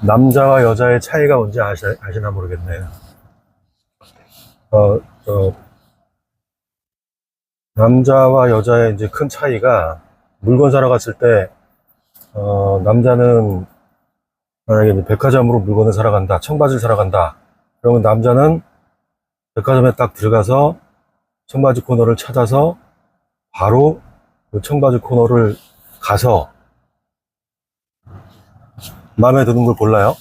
남자와 여자의 차이가 뭔지 아시나 모르겠네요. 어, 어, 남자와 여자의 이제 큰 차이가 물건 사러 갔을 때, 남자는 만약에 이제 백화점으로 물건을 사러 간다, 청바지를 사러 간다. 그러면 남자는 백화점에 딱 들어가서 청바지 코너를 찾아서 바로 그 청바지 코너를 가서 마음에 드는 걸 골라요.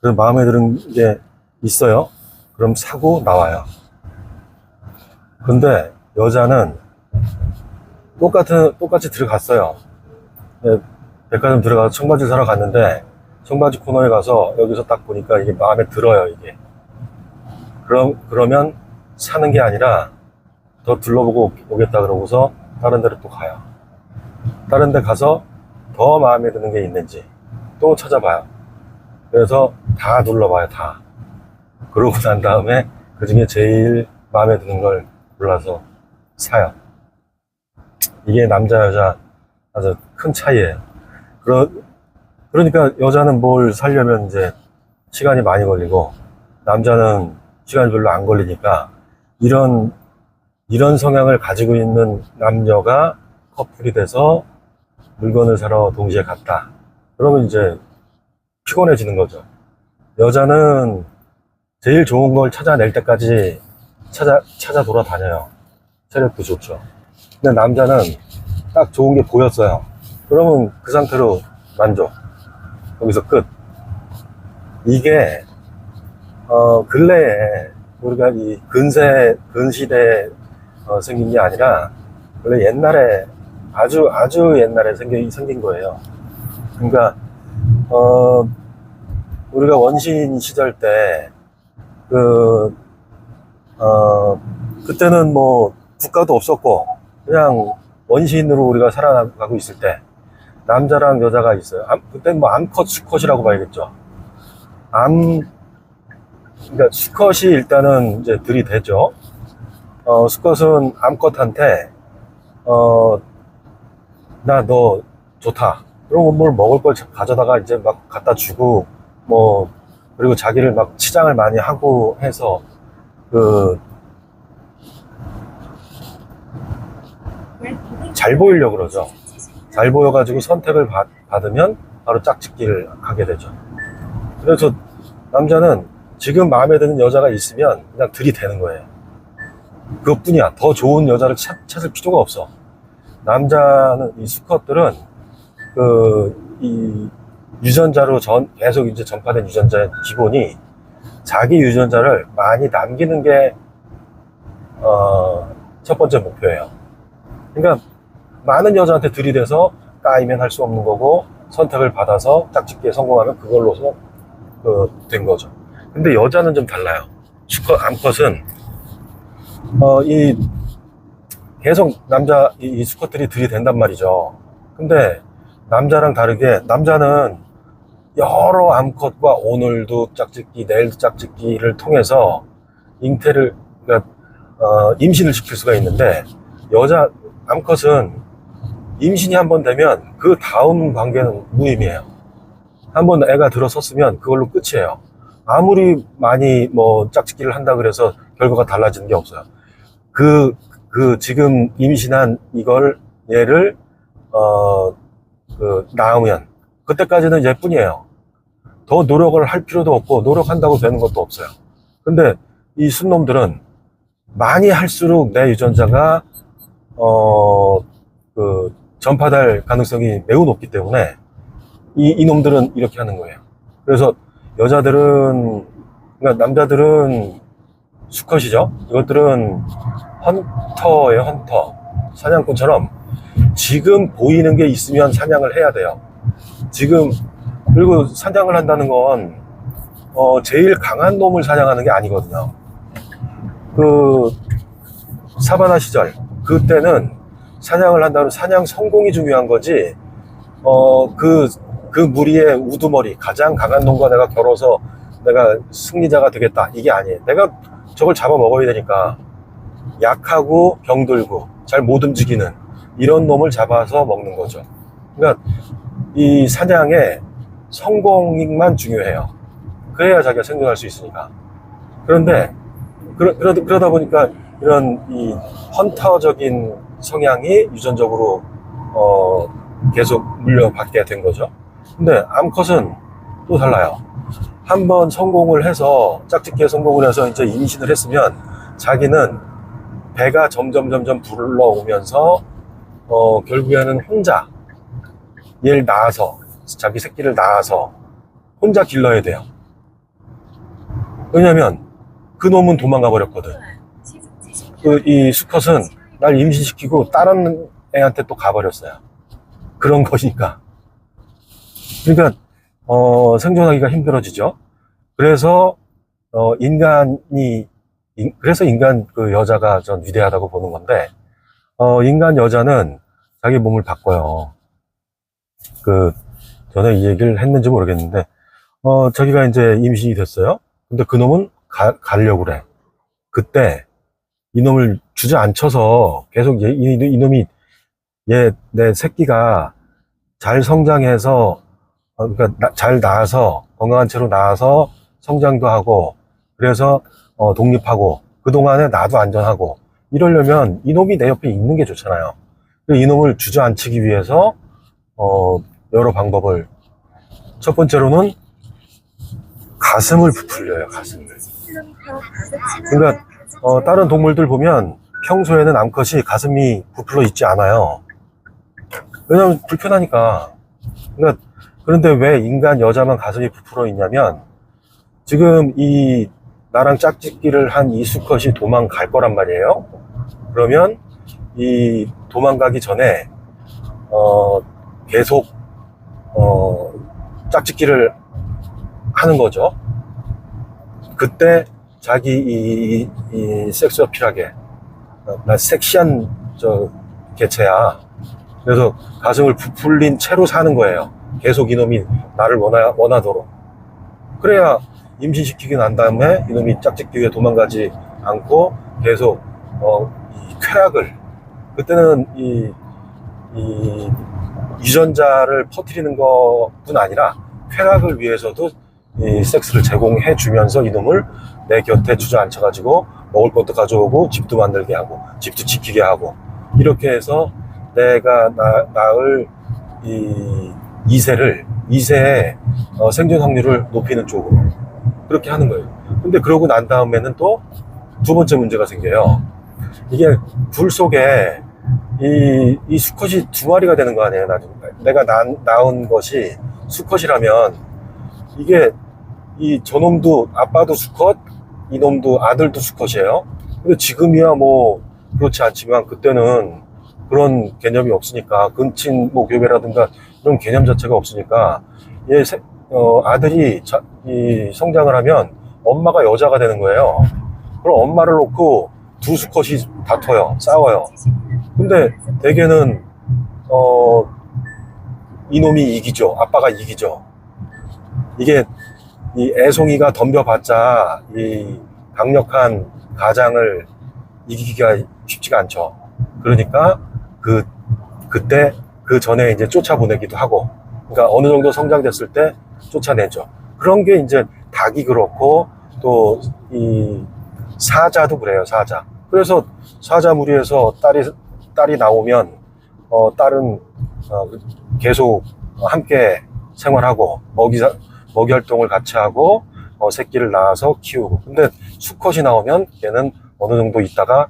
그래서 마음에 드는 게 있어요. 그럼 사고 나와요. 근데 여자는 똑같이 들어갔어요. 네, 백화점 들어가서 청바지 사러 갔는데 청바지 코너에 가서 여기서 딱 보니까 이게 마음에 들어요, 이게. 그러면 사는 게 아니라 더 둘러보고 오겠다 그러고서 다른 데로 또 가요. 다른 데 가서 더 마음에 드는 게 있는지 또 찾아봐요. 그래서 다 눌러봐요, 다. 그러고 난 다음에 그 중에 제일 마음에 드는 걸 골라서 사요. 이게 남자, 여자 아주 큰 차이예요. 그러니까 여자는 뭘 사려면 이제 시간이 많이 걸리고 남자는 시간이 별로 안 걸리니까 이런 성향을 가지고 있는 남녀가 커플이 돼서 물건을 사러 동시에 갔다. 그러면 이제 피곤해지는 거죠. 여자는 제일 좋은 걸 찾아낼 때까지 찾아 돌아다녀요. 체력도 좋죠. 근데 남자는 딱 좋은 게 보였어요. 그러면 그 상태로 만족. 여기서 끝. 이게, 근래에 우리가 이 근시대에 생긴 게 아니라, 원래 옛날에, 아주 옛날에 생긴 거예요. 그러니까, 우리가 원시인 시절 때, 그때는 뭐, 국가도 없었고, 그냥 원시인으로 우리가 살아가고 있을 때, 남자랑 여자가 있어요. 그때는 뭐 암컷, 수컷이라고 봐야겠죠. 그러니까 수컷이 일단은 이제 들이대죠. 수컷은 암컷한테, 나 너 좋다. 그러고 뭘 먹을 걸 가져다가 이제 막 갖다 주고, 그리고 자기를 막 치장을 많이 하고 해서, 잘 보이려고 그러죠. 잘 보여가지고 선택을 받으면 바로 짝짓기를 하게 되죠. 그래서 남자는 지금 마음에 드는 여자가 있으면 그냥 들이대는 거예요. 그것뿐이야. 더 좋은 여자를 찾을 필요가 없어. 남자는, 이 수컷들은 이 유전자로 계속 이제 전파된 유전자의 기본이 자기 유전자를 많이 남기는 게 첫 번째 목표예요. 그러니까 많은 여자한테 들이대서 까이면 할 수 없는 거고, 선택을 받아서 짝짓기에 성공하면 그걸로서 된 거죠. 근데 여자는 좀 달라요. 암컷은 계속 이 수컷들이 들이댄단 말이죠. 근데 남자랑 다르게 남자는 여러 암컷과 오늘도 짝짓기, 내일도 짝짓기를 통해서 그러니까 임신을 시킬 수가 있는데, 암컷은 임신이 한 번 되면 그 다음 관계는 무의미해요. 한 번 애가 들어섰으면 그걸로 끝이에요. 아무리 많이 짝짓기를 한다 그래서 결과가 달라지는 게 없어요. 지금 임신한 얘를 낳으면 그때까지는 얘뿐이에요. 더 노력을 할 필요도 없고 노력한다고 되는 것도 없어요. 근데 이 순놈들은 많이 할수록 내 유전자가 전파될 가능성이 매우 높기 때문에 이놈들은 이렇게 하는 거예요. 그래서 그러니까 남자들은 수컷이죠. 이것들은 헌터예요, 헌터. 사냥꾼처럼 지금 보이는 게 있으면 사냥을 해야 돼요. 그리고 사냥을 한다는 건, 제일 강한 놈을 사냥하는 게 아니거든요. 사바나 시절, 그때는 사냥을 한다면 사냥 성공이 중요한 거지, 그 무리의 우두머리, 가장 강한 놈과 내가 겨뤄서 내가 승리자가 되겠다. 이게 아니에요. 내가 저걸 잡아먹어야 되니까 약하고 병들고 잘 못 움직이는 이런 놈을 잡아서 먹는 거죠. 그러니까 이 사냥에 성공만 중요해요. 그래야 자기가 생존할 수 있으니까. 그런데 그러다 보니까 이런 이 헌터적인 성향이 유전적으로 계속 물려받게 된 거죠. 근데 암컷은 또 달라요. 한번 성공을 해서 짝짓기에 성공을 해서 이제 임신을 했으면 자기는 배가 점점 불러오면서 결국에는 혼자 얘를 낳아서 자기 새끼를 낳아서 혼자 길러야 돼요. 왜냐면 그 놈은 도망가 버렸거든. 이 수컷은 날 임신시키고 다른 애한테 또 가버렸어요. 그런 것이니까. 그러니까 생존하기가 힘들어지죠. 그래서 그래서 인간 그 여자가 전 위대하다고 보는 건데, 인간 여자는 자기 몸을 바꿔요. 전에 이 얘기를 했는지 모르겠는데, 자기가 이제 임신이 됐어요. 근데 그 놈은 가려고 그래. 그때 이놈을 주저앉혀서 계속 이놈이 내 새끼가 잘 성장해서, 그러니까 잘 낳아서 건강한 채로 낳아서 성장도 하고, 그래서 독립하고, 그동안에 나도 안전하고, 이러려면 이놈이 내 옆에 있는 게 좋잖아요. 이놈을 주저앉히기 위해서 여러 방법을, 첫 번째로는 가슴을 부풀려요. 가슴을. 그러니까 다른 동물들 보면 평소에는 암컷이 가슴이 부풀어 있지 않아요. 왜냐면 불편하니까. 그런데 왜 인간 여자만 가슴이 부풀어 있냐면, 지금 나랑 짝짓기를 한 이 수컷이 도망갈 거란 말이에요. 그러면 이 도망가기 전에 계속 짝짓기를 하는 거죠. 그때 자기 이 섹스 어필하게, 나 섹시한 개체야. 그래서 가슴을 부풀린 채로 사는 거예요. 계속 이놈이 나를 원하도록. 그래야 임신시키고 난 다음에 이놈이 짝짓기 위해 도망가지 않고 계속 이 쾌락을, 그때는 이 유전자를 퍼뜨리는 것뿐 아니라 쾌락을 위해서도 이 섹스를 제공해 주면서 이놈을 내 곁에 주저앉혀가지고 먹을 것도 가져오고 집도 만들게 하고 집도 지키게 하고, 이렇게 해서 내가 낳을 이 2세의 생존 확률을 높이는 쪽으로 그렇게 하는 거예요. 근데 그러고 난 다음에는 또 두 번째 문제가 생겨요. 이게 불 속에 이 수컷이 두 마리가 되는 거 아니에요. 나중에 내가 낳은 것이 수컷이라면, 이게 저놈도 아빠도 수컷, 이놈도 아들도 수컷이에요. 근데 지금이야 뭐 그렇지 않지만 그때는 그런 개념이 없으니까, 근친 뭐 교배라든가 이런 개념 자체가 없으니까, 아들이 성장을 하면 엄마가 여자가 되는 거예요. 그럼 엄마를 놓고 두 수컷이 다퉈요. 싸워요. 근데 대개는 이놈이 이기죠. 아빠가 이기죠. 이게 이 애송이가 덤벼봤자 이 강력한 가장을 이기기가 쉽지가 않죠. 그러니까 그때 그 전에 이제 쫓아보내기도 하고, 그러니까 어느 정도 성장됐을 때 쫓아내죠. 그런 게 이제 닭이 그렇고, 또 이 사자도 그래요. 사자. 그래서 사자 무리에서 딸이 나오면 딸은 계속 함께 생활하고 먹이 활동을 같이 하고 새끼를 낳아서 키우고. 근데 수컷이 나오면 얘는 어느 정도 있다가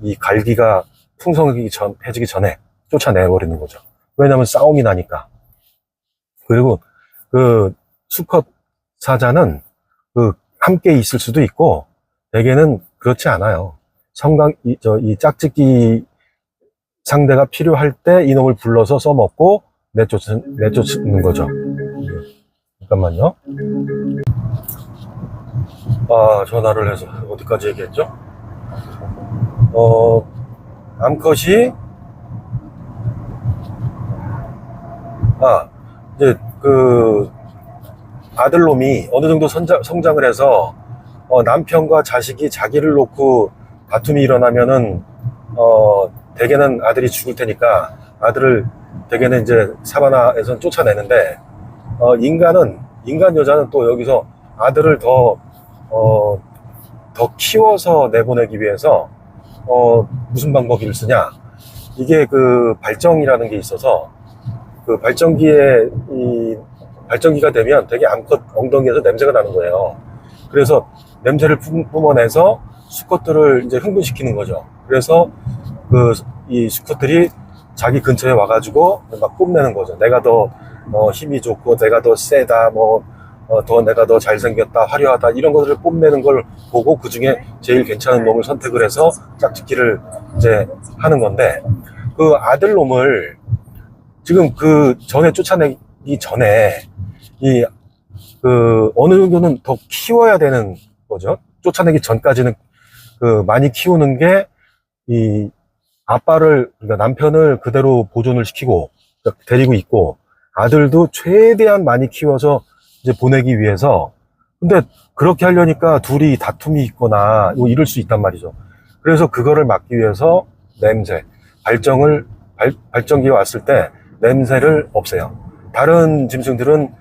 이 갈기가 풍성해지기 전에 쫓아내버리는 거죠. 왜냐면 싸움이 나니까. 그리고 그 수컷 사자는 함께 있을 수도 있고, 대개는 그렇지 않아요. 이 짝짓기 상대가 필요할 때 이놈을 불러서 써먹고 내쫓는 거죠. 잠깐만요. 전화를 해서 어디까지 얘기했죠? 암컷이 이제 아들놈이 어느 정도 성장을 해서 남편과 자식이 자기를 놓고 다툼이 일어나면은 대개는 아들이 죽을 테니까 아들을 대개는 이제 사바나에선 쫓아내는데, 인간 여자는 또 여기서 아들을 더 키워서 내보내기 위해서, 무슨 방법을 쓰냐. 이게 그 발정이라는 게 있어서, 그 발정기가 되면 되게 암컷 엉덩이에서 냄새가 나는 거예요. 그래서 냄새를 뿜어내서 수컷들을 이제 흥분시키는 거죠. 그래서 이 수컷들이 자기 근처에 와가지고 막 뽐내는 거죠. 내가 더 힘이 좋고, 내가 더 세다, 내가 더 잘생겼다, 화려하다, 이런 것들을 뽐내는 걸 보고 그 중에 제일 괜찮은 놈을 선택을 해서 짝짓기를 이제 하는 건데, 그 아들 놈을 지금 그 전에 쫓아내기 전에 어느 정도는 더 키워야 되는 거죠. 쫓아내기 전까지는 많이 키우는 게 이 아빠를, 그러니까 남편을 그대로 보존을 시키고, 그러니까 데리고 있고, 아들도 최대한 많이 키워서 이제 보내기 위해서. 근데 그렇게 하려니까 둘이 다툼이 있거나 뭐 이럴 수 있단 말이죠. 그래서 그거를 막기 위해서 발정기가 왔을 때 냄새를 없애요. 다른 짐승들은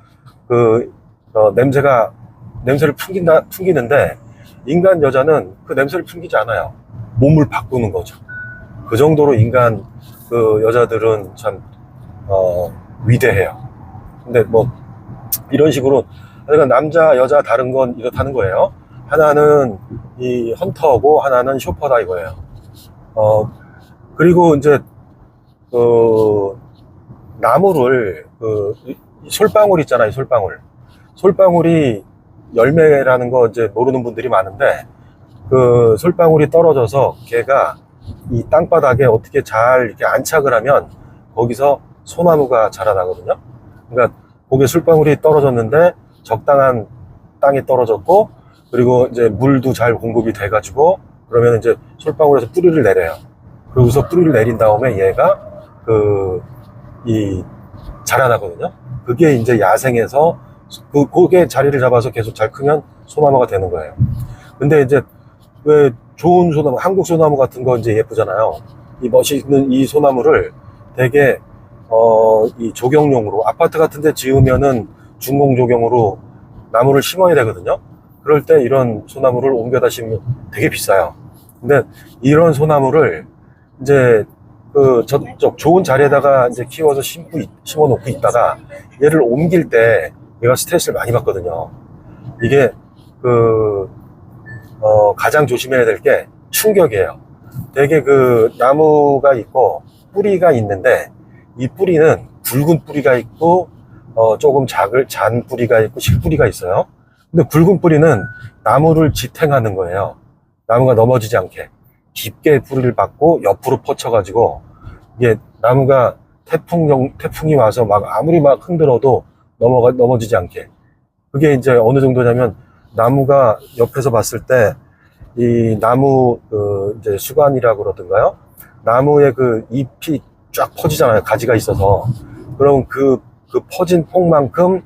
냄새를 풍기는데, 인간 여자는 그 냄새를 풍기지 않아요. 몸을 바꾸는 거죠. 그 정도로 인간 여자들은 참 위대해요. 근데 뭐 이런 식으로, 그러니까 남자 여자 다른 건 이렇다는 거예요. 하나는 이 헌터고 하나는 쇼퍼다 이거예요. 그리고 이제 나무를 솔방울 있잖아요. 솔방울이 열매라는 거 이제 모르는 분들이 많은데, 그 솔방울이 떨어져서 걔가 이 땅바닥에 어떻게 잘 이렇게 안착을 하면 거기서 소나무가 자라나거든요. 그러니까 거기에 솔방울이 떨어졌는데 적당한 땅에 떨어졌고, 그리고 이제 물도 잘 공급이 돼가지고, 그러면 이제 솔방울에서 뿌리를 내려요. 그러고서 뿌리를 내린 다음에 얘가 자라나거든요. 그게 이제 야생에서 거기에 자리를 잡아서 계속 잘 크면 소나무가 되는 거예요. 근데 이제 왜 좋은 소나무, 한국 소나무 같은 거 이제 예쁘잖아요. 이 멋있는 이 소나무를 되게 이 조경용으로, 아파트 같은 데 지으면은 중공 조경으로 나무를 심어야 되거든요. 그럴 때 이런 소나무를 옮겨다 심으면 되게 비싸요. 근데 이런 소나무를 이제 저쪽 좋은 자리에다가 이제 키워서 심어 놓고 있다가 얘를 옮길 때 얘가 스트레스를 많이 받거든요. 이게 가장 조심해야 될 게 충격이에요. 되게 나무가 있고 뿌리가 있는데, 이 뿌리는 굵은 뿌리가 있고 조금 잔 뿌리가 있고 실뿌리가 있어요. 근데 굵은 뿌리는 나무를 지탱하는 거예요. 나무가 넘어지지 않게 깊게 뿌리를 받고 옆으로 뻗쳐가지고, 이게 나무가 태풍이 와서 막 아무리 막 흔들어도 넘어지지 않게. 그게 이제 어느 정도냐면, 나무가 옆에서 봤을 때 이 나무 이제 수관이라고 그러던가요? 나무의 잎이 쫙 퍼지잖아요. 가지가 있어서. 그럼 그 퍼진 폭만큼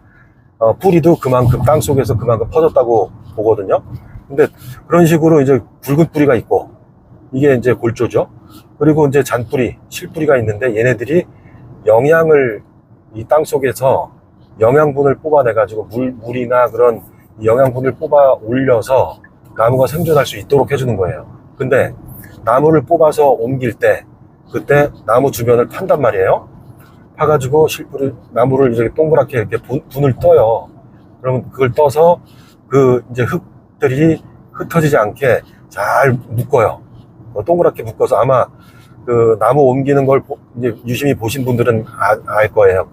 뿌리도 그만큼 땅속에서 그만큼 퍼졌다고 보거든요. 근데 그런 식으로 이제 굵은 뿌리가 있고, 이게 이제 골조죠. 그리고 이제 잔뿌리, 실뿌리가 있는데, 얘네들이 이 땅속에서 영양분을 뽑아내가지고 물이나 그런 영양분을 뽑아 올려서 나무가 생존할 수 있도록 해주는 거예요. 근데 나무를 뽑아서 옮길 때, 그때 나무 주변을 판단 말이에요. 파가지고 나무를 이렇게 동그랗게 이렇게 분을 떠요. 그러면 그걸 떠서 이제 흙들이 흩어지지 않게 잘 묶어요. 동그랗게 묶어서, 아마 나무 옮기는 걸 이제 유심히 보신 분들은 알 거예요.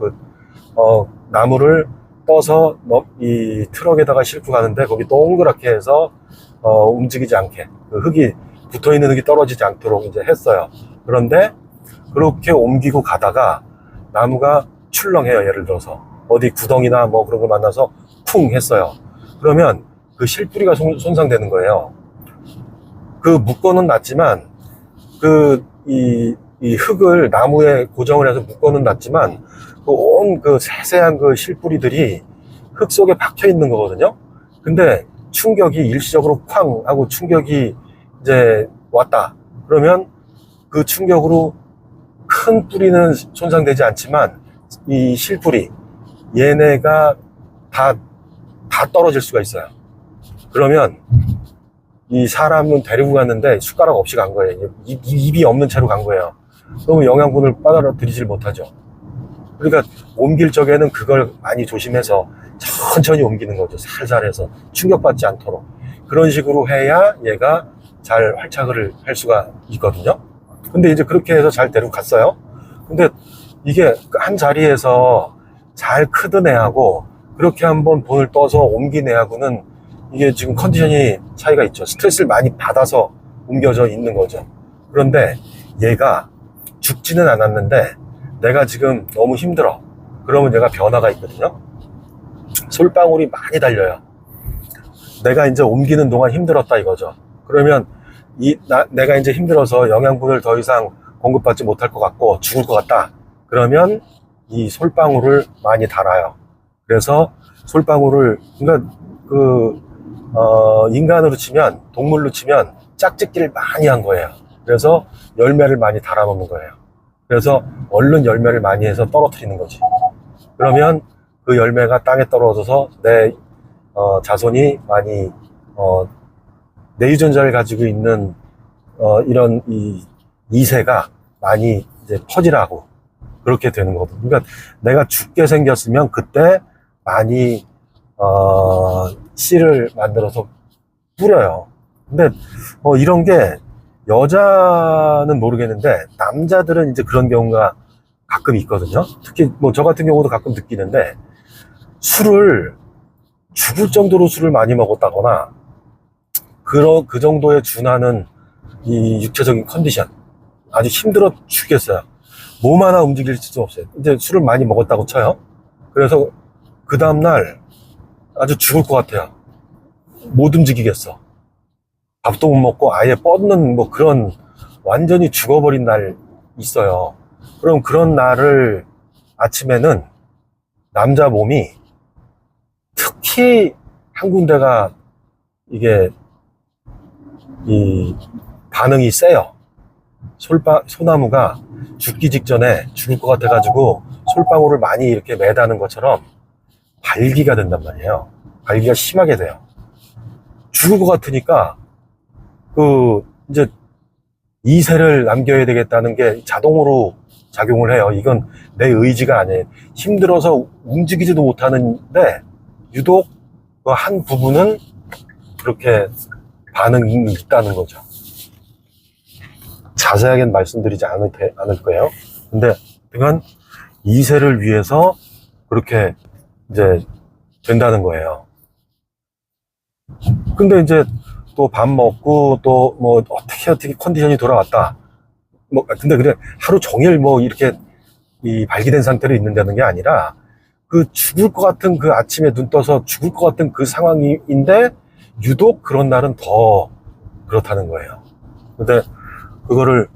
나무를 떠서 이 트럭에다가 싣고 가는데, 거기 동그랗게 해서 움직이지 않게, 흙이 붙어있는 흙이 떨어지지 않도록 이제 했어요. 그런데 그렇게 옮기고 가다가 나무가 출렁해요. 예를 들어서 어디 구덩이나 뭐 그런 걸 만나서 쿵 했어요. 그러면 그 실뿌리가 손상되는 거예요. 묶어는 놨지만 이 흙을 나무에 고정을 해서 묶어는 놨지만 온 세세한 실뿌리들이 흙 속에 박혀 있는 거거든요. 근데 충격이 일시적으로 쾅 하고 충격이 이제 왔다. 그러면 그 충격으로 큰 뿌리는 손상되지 않지만 이 실뿌리, 얘네가 다 떨어질 수가 있어요. 그러면 이 사람은 데리고 갔는데 숟가락 없이 간 거예요. 입이 없는 채로 간 거예요. 그러면 영양분을 빨아들이질 못하죠. 그러니까 옮길 적에는 그걸 많이 조심해서 천천히 옮기는 거죠. 살살 해서 충격받지 않도록. 그런 식으로 해야 얘가 잘 활착을 할 수가 있거든요. 근데 이제 그렇게 해서 잘 데리고 갔어요. 근데 이게 한 자리에서 잘 크던 애하고 그렇게 한번 본을 떠서 옮긴 애하고는 이게 지금 컨디션이 차이가 있죠. 스트레스를 많이 받아서 옮겨져 있는 거죠. 그런데 얘가 죽지는 않았는데 내가 지금 너무 힘들어. 그러면 얘가 변화가 있거든요. 솔방울이 많이 달려요. 내가 이제 옮기는 동안 힘들었다 이거죠. 그러면 내가 이제 힘들어서 영양분을 더 이상 공급받지 못할 것 같고 죽을 것 같다. 그러면 이 솔방울을 많이 달아요. 그래서 솔방울을, 그러니까 인간으로 치면, 동물로 치면 짝짓기를 많이 한 거예요. 그래서 열매를 많이 달아놓는 거예요. 그래서 얼른 열매를 많이 해서 떨어뜨리는 거지. 그러면 그 열매가 땅에 떨어져서 내 자손이 많이 내 유전자를 가지고 있는 이런 이세가 많이 이제 퍼지라고 그렇게 되는 거거든요. 그러니까 내가 죽게 생겼으면 그때 많이 씨를 만들어서 뿌려요. 근데 이런 게 여자는 모르겠는데 남자들은 이제 그런 경우가 가끔 있거든요. 특히 뭐 저 같은 경우도 가끔 느끼는데 술을 죽을 정도로 술을 많이 먹었다거나 그 정도에 준하는 이 육체적인 컨디션 아주 힘들어 죽겠어요. 몸 하나 움직일 수 없어요. 이제 술을 많이 먹었다고 쳐요. 그래서 그 다음날 아주 죽을 것 같아요. 못 움직이겠어. 밥도 못 먹고 아예 뻗는 뭐 그런 완전히 죽어버린 날 있어요. 그럼 그런 날을 아침에는 남자 몸이 특히 한 군데가 이게 이 반응이 세요. 소나무가 죽기 직전에 죽을 것 같아가지고 솔방울을 많이 이렇게 매다는 것처럼 발기가 된단 말이에요. 발기가 심하게 돼요. 죽을 것 같으니까 이제 이세를 남겨야 되겠다는 게 자동으로 작용을 해요. 이건 내 의지가 아니에요. 힘들어서 움직이지도 못하는데 유독 그 한 부분은 그렇게 반응이 있다는 거죠. 자세하게는 말씀드리지 않을 거예요. 근데 그간 이세를 위해서 그렇게 이제 된다는 거예요. 근데 이제 또 밥 먹고 또 뭐 어떻게 컨디션이 돌아왔다. 뭐 근데 그래 하루 종일 뭐 이렇게 발기된 상태로 있는다는 게 아니라 그 죽을 것 같은 그 아침에 눈 떠서 죽을 것 같은 그 상황인데 유독 그런 날은 더 그렇다는 거예요. 근데 그거를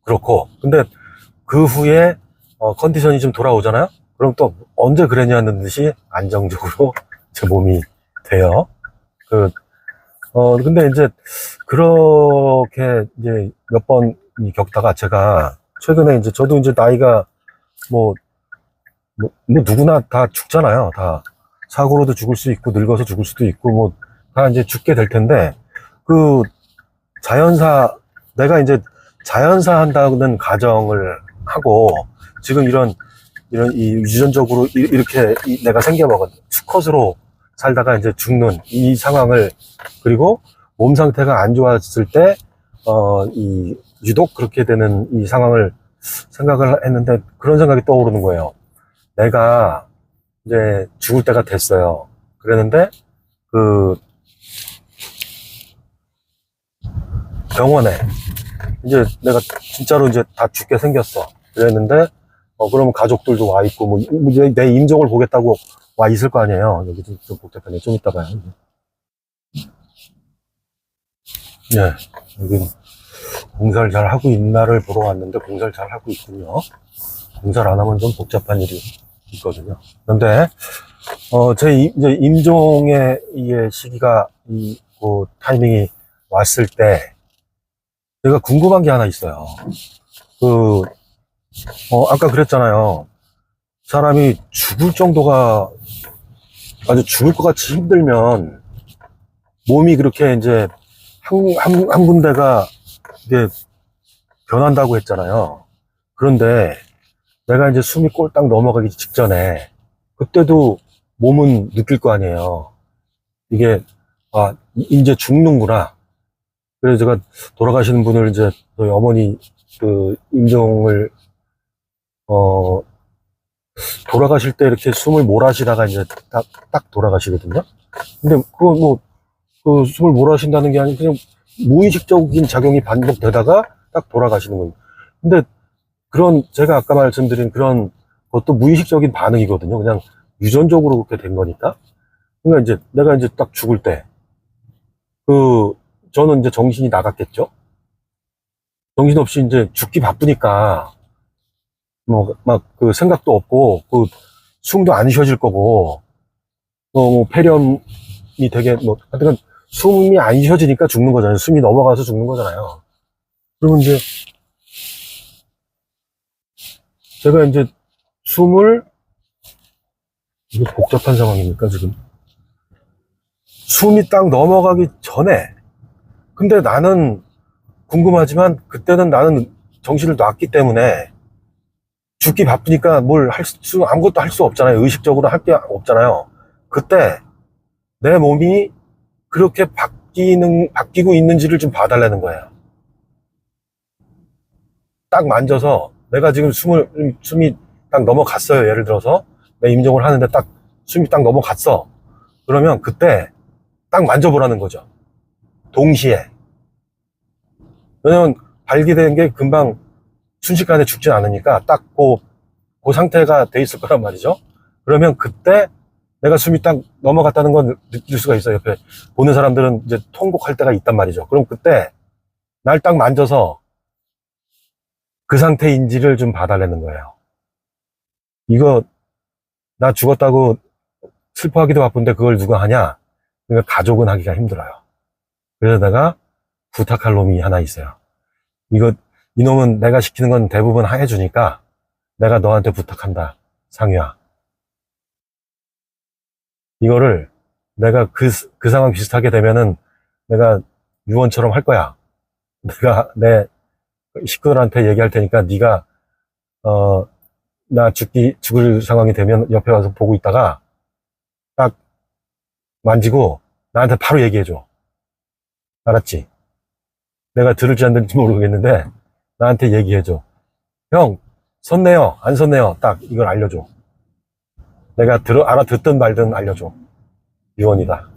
그렇고 근데 그 후에 컨디션이 좀 돌아오잖아요. 그럼 또 언제 그랬냐는 듯이 안정적으로 제 몸이 돼요. 근데 이제 그렇게 이제 몇 번 겪다가 제가 최근에 이제 저도 이제 나이가 뭐 누구나 다 죽잖아요. 다 사고로도 죽을 수 있고 늙어서 죽을 수도 있고 뭐 다 이제 죽게 될 텐데 내가 이제 자연사 한다는 가정을 하고 지금 이런 이 유전적으로 이렇게 내가 생겨먹은 수컷으로 살다가 이제 죽는 이 상황을 그리고 몸 상태가 안 좋았을 때 유독 그렇게 되는 이 상황을 생각을 했는데 그런 생각이 떠오르는 거예요. 내가 이제 죽을 때가 됐어요. 그랬는데 병원에 이제 내가 진짜로 이제 다 죽게 생겼어. 그랬는데 그러면 가족들도 와 있고 뭐 내 임종을 보겠다고 와 있을 거 아니에요. 여기도 좀 복잡하네. 좀 이따 봐요. 네, 여기 공사를 잘 하고 있나를 보러 왔는데 공사를 잘 하고 있군요. 공사를 안 하면 좀 복잡한 일이 있거든요. 그런데 이제 임종의 이게 시기가 그 타이밍이 왔을 때 제가 궁금한 게 하나 있어요. 아까 그랬잖아요. 사람이 죽을 정도가 아주 죽을 것 같이 힘들면 몸이 그렇게 이제 한 군데가 이게 변한다고 했잖아요. 그런데 내가 이제 숨이 꼴딱 넘어가기 직전에 그때도 몸은 느낄 거 아니에요. 이게, 이제 죽는구나. 그래서 제가 돌아가시는 분을 이제 저희 어머니 그 임종을, 어, 돌아가실 때 이렇게 숨을 몰아쉬다가 이제 딱 돌아가시거든요. 근데 그거 뭐, 그 숨을 몰아쉰다는 게 아니고 그냥 무의식적인 작용이 반복되다가 딱 돌아가시는 거예요. 근데 그런 제가 아까 말씀드린 그런 것도 무의식적인 반응이거든요. 그냥 유전적으로 그렇게 된 거니까. 그러니까 이제 내가 이제 딱 죽을 때, 저는 이제 정신이 나갔겠죠? 정신없이 이제 죽기 바쁘니까, 뭐, 막 그 생각도 없고, 숨도 안 쉬어질 거고, 뭐 폐렴이 되게, 뭐, 하여튼 숨이 안 쉬어지니까 죽는 거잖아요. 숨이 넘어가서 죽는 거잖아요. 그러면 이제 제가 이제 숨을, 이게 복잡한 상황이니까 지금. 숨이 딱 넘어가기 전에, 근데 나는 궁금하지만 그때는 나는 정신을 놨기 때문에 죽기 바쁘니까 아무것도 할 수 없잖아요. 의식적으로 할 게 없잖아요. 그때 내 몸이 그렇게 바뀌고 있는지를 좀 봐달라는 거예요. 딱 만져서 내가 지금 숨이 딱 넘어갔어요. 예를 들어서 내 임종을 하는데 딱 숨이 딱 넘어갔어. 그러면 그때 딱 만져보라는 거죠. 동시에. 왜냐면 발기된 게 금방 순식간에 죽진 않으니까 딱 그 상태가 돼 있을 거란 말이죠. 그러면 그때 내가 숨이 딱 넘어갔다는 건 느낄 수가 있어요. 옆에 보는 사람들은 이제 통곡할 때가 있단 말이죠. 그럼 그때 날 딱 만져서 그 상태인지를 좀 봐달라는 거예요. 이거 나 죽었다고 슬퍼하기도 바쁜데 그걸 누가 하냐? 그러니까 가족은 하기가 힘들어요. 그래서 내가 부탁할 놈이 하나 있어요. 이놈은 내가 시키는 건 대부분 해주니까 내가 너한테 부탁한다. 상유야. 이거를 내가 그 상황 비슷하게 되면은 내가 유언처럼 할 거야. 내가 내 식구들한테 얘기할 테니까 네가 나 죽을 상황이 되면 옆에 와서 보고 있다가 딱 만지고 나한테 바로 얘기해줘. 알았지? 내가 들을지 안 들을지 모르겠는데 나한테 얘기해줘. 형, 섰네요? 안 섰네요? 딱 이걸 알려줘. 내가 알아듣든 말든 알려줘. 유언이다.